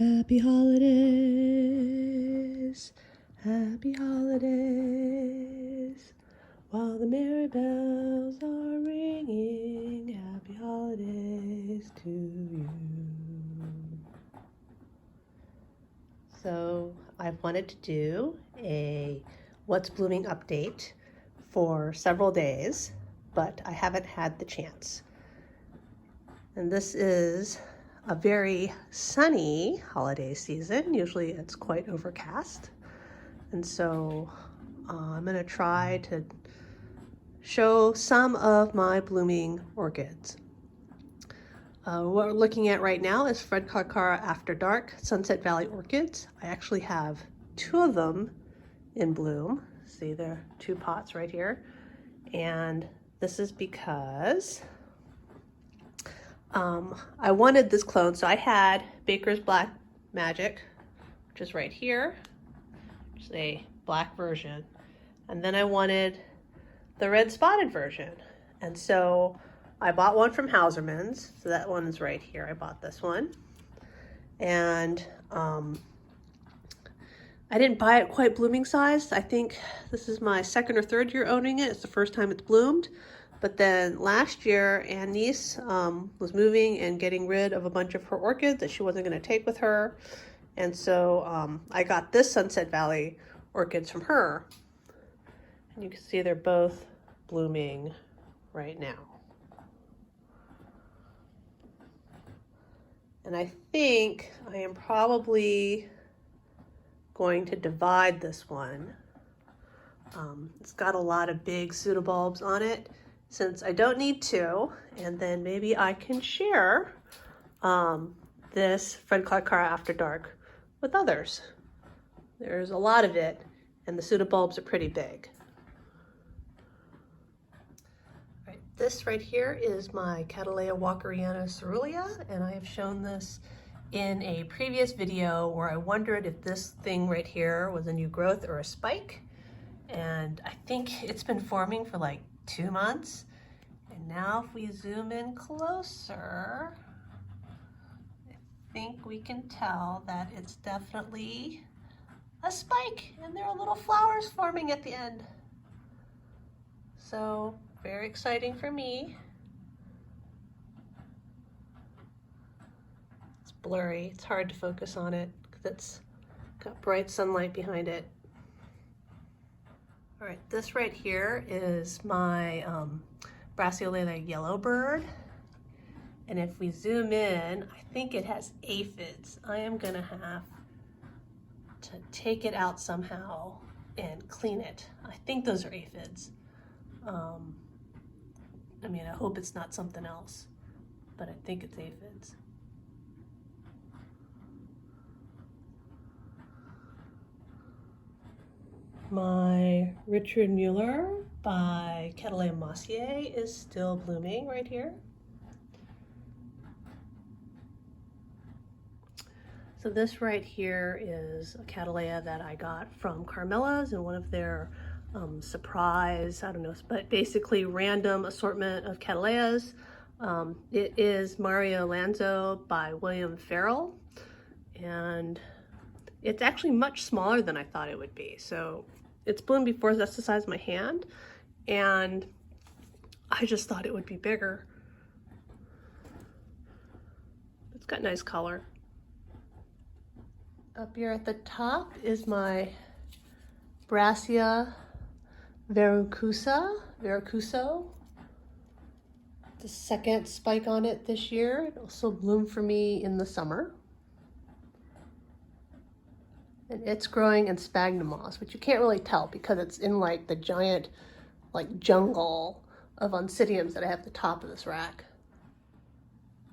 Happy holidays, happy holidays. While the merry bells are ringing, happy holidays to you. So I've wanted to do a What's Blooming update for several days, but I haven't had the chance. And this is a very sunny holiday season. Usually it's quite overcast. And so I'm going to try to show some of my blooming orchids. What we're looking at right now is Fred Carcara After Dark Sunset Valley Orchids. I actually have two of them in bloom. See, there are two pots right here. And this is because I wanted this clone. So I had Baker's Black Magic, which is right here, which is a black version. And then I wanted the red spotted version. And so I bought one from Hauserman's. So that one is right here. I bought this one. And I didn't buy it quite blooming sized. I think this is my second or third year owning it. It's the first time it's bloomed. But then last year, Annice was moving and getting rid of a bunch of her orchids that she wasn't going to take with her. And so I got this Sunset Valley orchids from her. And you can see they're both blooming right now. And I think I am probably going to divide this one. It's got a lot of big pseudobulbs on it, since I don't need two, and then maybe I can share this Fred Carcara After Dark with others. There's a lot of it, and the pseudobulbs are pretty big. All right, this right here is my Walkeryana Cerulea, and I have shown this in a previous video where I wondered if this thing right here was a new growth or a spike. And I think it's been forming for like 2 months. And now if we zoom in closer, I think we can tell that it's definitely a spike, and there are little flowers forming at the end. So very exciting for me. It's blurry, it's hard to focus on it because it's got bright sunlight behind it. All right, this right here is my Brassio Leila Yellowbird. And if we zoom in, I think it has aphids. I am gonna have to take it out somehow and clean it. I think those are aphids. I mean, I hope it's not something else, but I think it's aphids. My Richard Mueller by Catalana is still blooming right here. So this right here is a Catalana that I got from Carmela's in one of their surprise, I don't know, but basically random assortment of Catalanas. It is Mario Lanzo by William Farrell, and it's actually much smaller than I thought it would be. So it's bloomed before, that's the size of my hand, and I just thought it would be bigger. It's got nice color. Up here at the top is my Brassio Verrucoso. The second spike on it this year. It also bloomed for me in the summer. And it's growing in sphagnum moss, which you can't really tell because it's in like the giant like jungle of Oncidiums that I have at the top of this rack.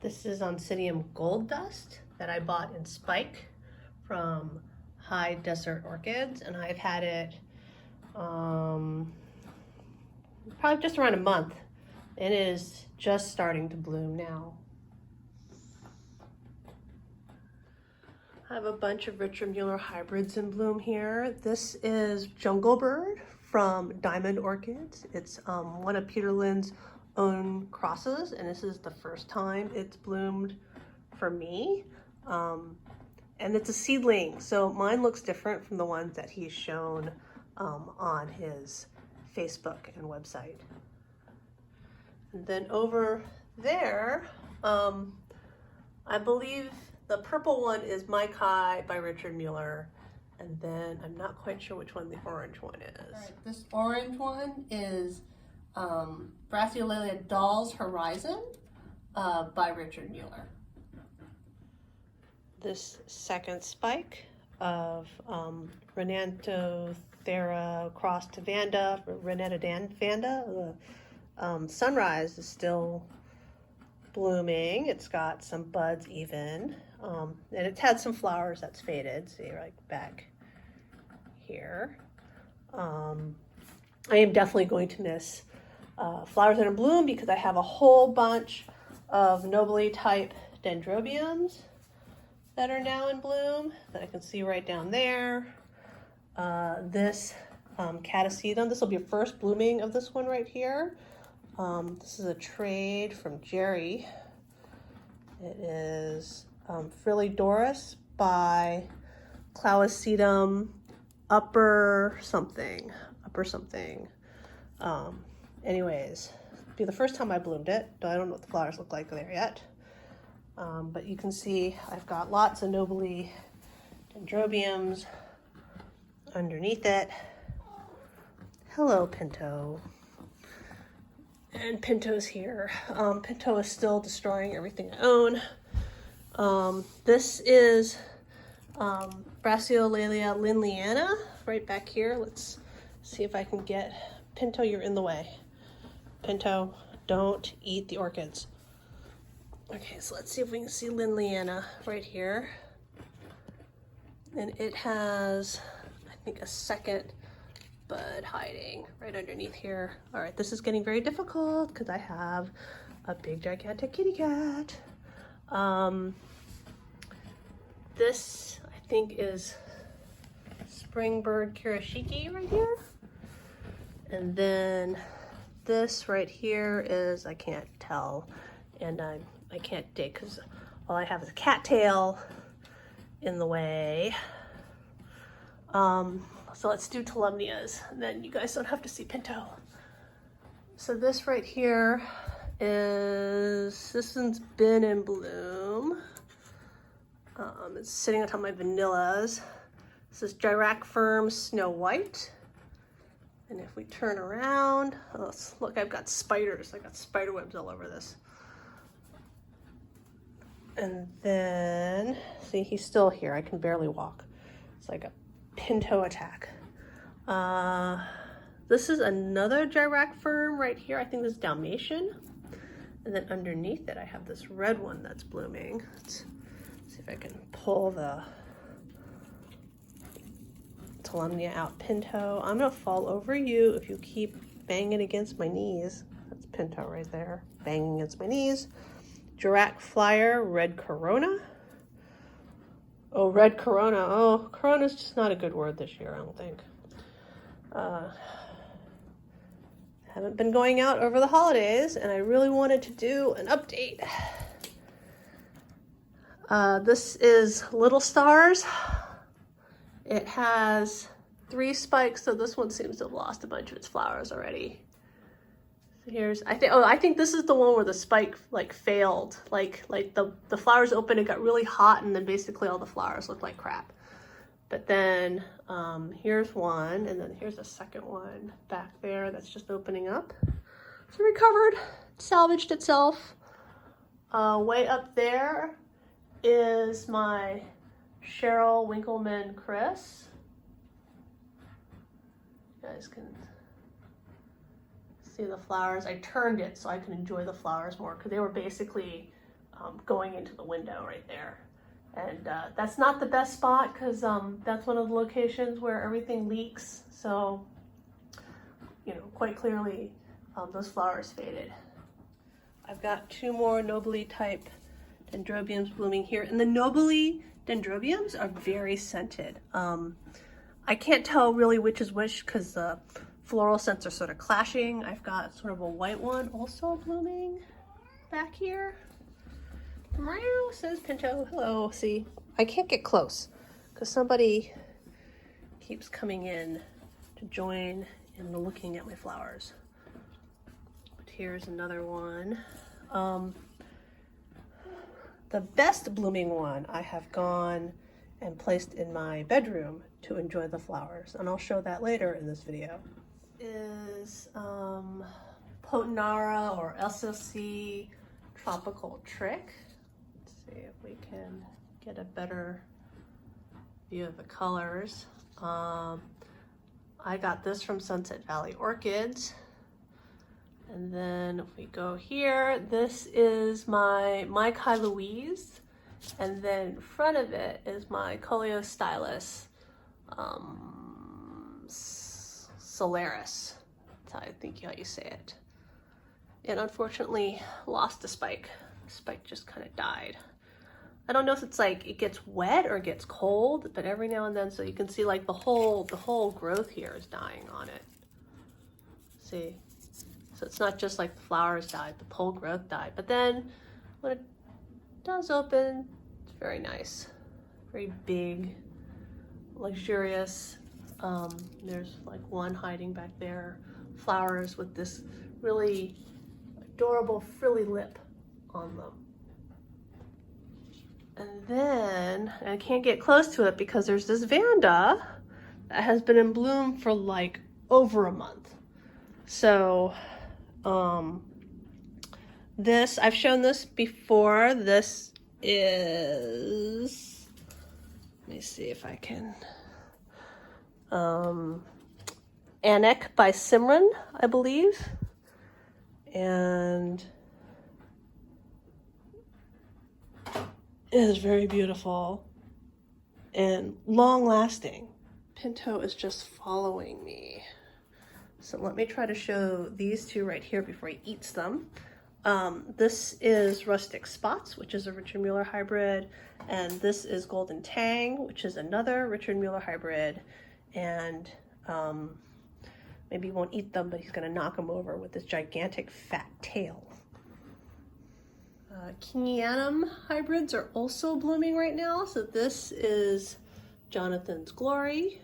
This is Oncidium Gold Dust that I bought in spike from High Desert Orchids, and I've had it probably just around a month. It is just starting to bloom now. I have a bunch of Richard Mueller hybrids in bloom here. This is Jungle Bird from Diamond Orchids. It's one of Peter Lynn's own crosses, and this is the first time it's bloomed for me. and it's a seedling. So mine looks different from the ones that he's shown on his Facebook and website. And then over there, I believe the purple one is My Kai by Richard Mueller. And then I'm not quite sure which one the orange one is. All right, this orange one is Brassio Leila Doll's Horizon by Richard Mueller. This second spike of Renantothera crossed to Vanda, Vanda, Sunrise is still blooming. It's got some buds even, and it's had some flowers that's faded. See, like back here. I am definitely going to miss flowers that are in bloom because I have a whole bunch of nobly type Dendrobiums that are now in bloom that I can see right down there. This Catasetum, this will be a first blooming of this one right here. This is a trade from Jerry. It is Frilidoris by Cloacetum upper something. Anyways, it'll be the first time I bloomed it. I don't know what the flowers look like there yet. But you can see I've got lots of nobly Dendrobiums underneath it. Hello, Pinto. And Pinto's here. Pinto is still destroying everything I own. This is Brassio Leila Linliana right back here. Let's see if I can get Pinto. You're in the way. Pinto, don't eat the orchids. Okay, so let's see if we can see Linliana right here. And it has, I think, a second bud hiding right underneath here. All right, this is getting very difficult because I have a big gigantic kitty cat. This I think is Springbird Kirishiki right here. And then this right here is, I can't tell, and I can't dig because all I have is a cattail in the way. So let's do Tolumnias, and then you guys don't have to see Pinto. So this right here is, this one's been in bloom. It's sitting on top of my vanillas. This is Gyracferum Snow White. And if we turn around, oh, look, I've got spiders. I got spider webs all over this. And then, see, he's still here. I can barely walk. It's like a Pinto attack. This is another Gyracferum right here. I think this is Dalmatian. And then underneath it, I have this red one that's blooming. Let's see if I can pull the Tolumnia out. Pinto, I'm gonna fall over you if you keep banging against my knees. That's Pinto right there, banging against my knees. Girac Flyer, Red Corona. Oh, Red Corona. Oh, Corona's just not a good word this year, I don't think. Haven't been going out over the holidays, and I really wanted to do an update. This is Little Stars. It has 3 spikes, so this one seems to have lost a bunch of its flowers already. So here's, I think this is the one where the spike like failed. Like the flowers opened, it got really hot, and then basically all the flowers looked like crap. But then here's one, and then here's a second one back there that's just opening up. So recovered, salvaged itself. Way up there is my Cheryl Winkleman Chris. You guys can see the flowers. I turned it so I can enjoy the flowers more because they were basically going into the window right there. And that's not the best spot because that's one of the locations where everything leaks. So, you know, quite clearly those flowers faded. I've got 2 more nobly type Dendrobiums blooming here. And the nobly Dendrobiums are very scented. I can't tell really which is which because the floral scents are sort of clashing. I've got sort of a white one also blooming back here. Meow, says Pinto. Hello. See, I can't get close because somebody keeps coming in to join in looking at my flowers. But here's another one. The best blooming one I have gone and placed in my bedroom to enjoy the flowers, and I'll show that later in this video. Is Potenara or SLC Tropical Trick. Let's see if we can get a better view of the colors. I got this from Sunset Valley Orchids. And then if we go here, this is my Kai Louise. And then in front of it is my Colios Stylus Solaris. That's how I think how you say it. And unfortunately lost a spike. The spike just kind of died. I don't know if it's like it gets wet or it gets cold, but every now and then, so you can see like the whole growth here is dying on it. See? So it's not just like the flowers died, the whole growth died. But then when it does open, it's very nice. Very big, luxurious. There's like one hiding back there. Flowers with this really adorable frilly lip on them. And then, I can't get close to it because there's this Vanda that has been in bloom for like over a month. So, this, I've shown this before. This is, let me see if I can, Anek by Simran, I believe. And it is very beautiful and long lasting. Pinto is just following me. So let me try to show these two right here before he eats them. This is Rustic Spots, which is a Richard Mueller hybrid. And this is Golden Tang, which is another Richard Mueller hybrid. And maybe he won't eat them, but he's gonna knock them over with this gigantic fat tail. Kingy hybrids are also blooming right now. So this is Jonathan's Glory.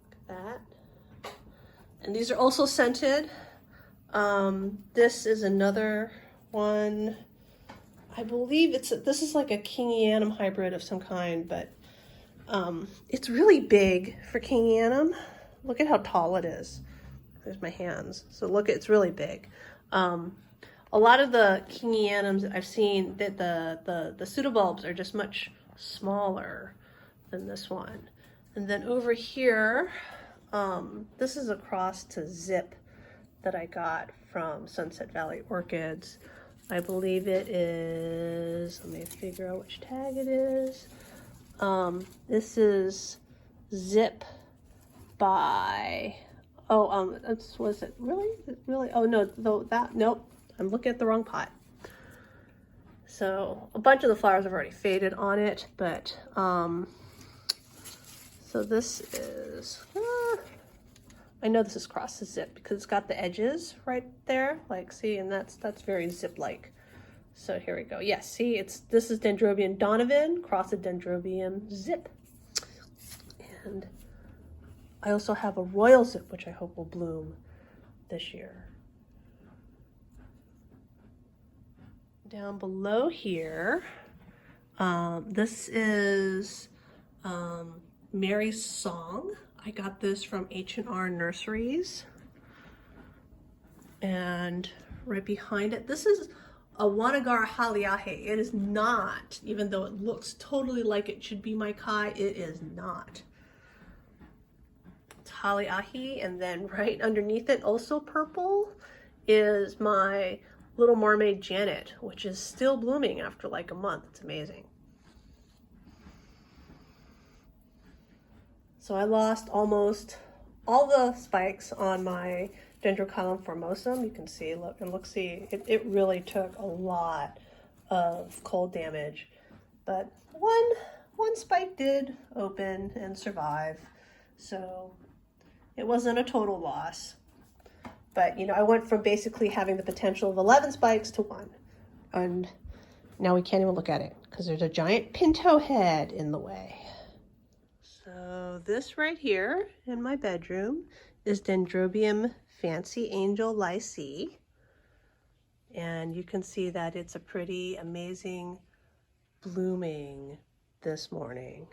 Look at that. And these are also scented. This is another one. I believe this is like a Kingy hybrid of some kind, but it's really big for Kingy. Look at how tall it is. There's my hands. So look, it's really big. A lot of the Kingy I've seen that the pseudobulbs are just much smaller than this one. And then over here, this is a cross to Zip that I got from Sunset Valley Orchids. I believe it is, let me figure out which tag it is. This is Zip by, was it really? Oh no, nope. I'm looking at the wrong pot. So a bunch of the flowers have already faded on it, but so this is, I know this is cross to Zip because it's got the edges right there, like see, and that's very Zip-like. So here we go. Yes, see, this is Dendrobium Donovan cross to Dendrobium Zip. And I also have a Royal Zip, which I hope will bloom this year. Down below here, this is Mary's Song. I got this from H&R Nurseries. And right behind it, this is a Wanagara Haliahe. It is not, even though it looks totally like it should be my Kai, it is not. It's Haliahe, and then right underneath it, also purple, is my Little Mermaid Janet, which is still blooming after like a month. It's amazing. So I lost almost all the spikes on my Dendrocolum formosum. You can see, look, see, it really took a lot of cold damage, but one spike did open and survive, so it wasn't a total loss. But, you know, I went from basically having the potential of 11 spikes to 1. And Now we can't even look at it because there's a giant pinto head in the way. So this right here in my bedroom is Dendrobium Fancy Angel Lycee. And you can see that it's a pretty amazing blooming this morning.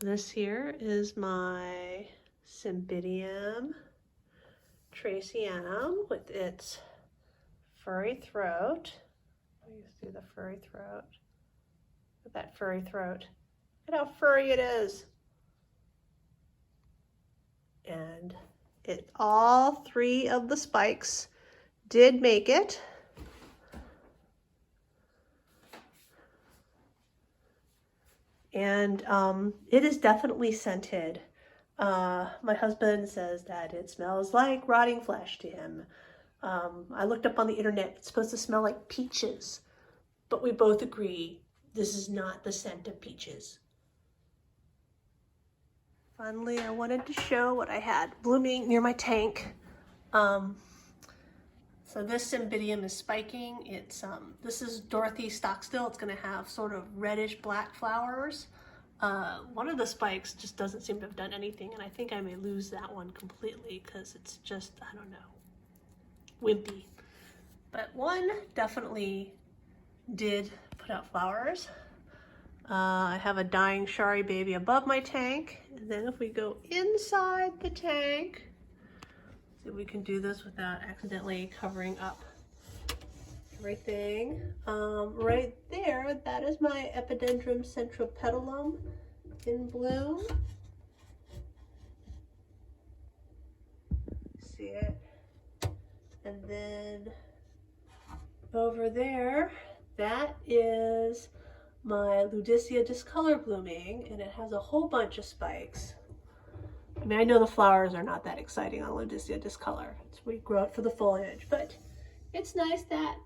This here is my Cymbidium Tracianum with its furry throat. You see the furry throat. Look at that furry throat. Look at how furry it is. And all 3 of the spikes did make it. And it is definitely scented. My husband says that it smells like rotting flesh to him. I looked up on the internet, it's supposed to smell like peaches, but we both agree this is not the scent of peaches. Finally, I wanted to show what I had blooming near my tank. So this Cymbidium is spiking. This is Dorothy Stockstill. It's going to have sort of reddish black flowers. One of the spikes just doesn't seem to have done anything, and I think I may lose that one completely because it's just, I don't know, wimpy. But one definitely did put out flowers. I have a dying Shari baby above my tank. And then if we go inside the tank, see if we can do this without accidentally covering up everything. Right there, that is my Epidendrum centropetalum in bloom. See it? And then over there, that is my Ludicea discolor blooming, and it has a whole bunch of spikes. I mean, I know the flowers are not that exciting on Ludicea discolor. We grow it for the foliage, but it's nice that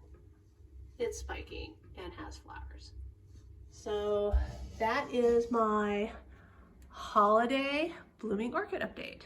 it's spiking and has flowers. So that is my holiday blooming orchid update.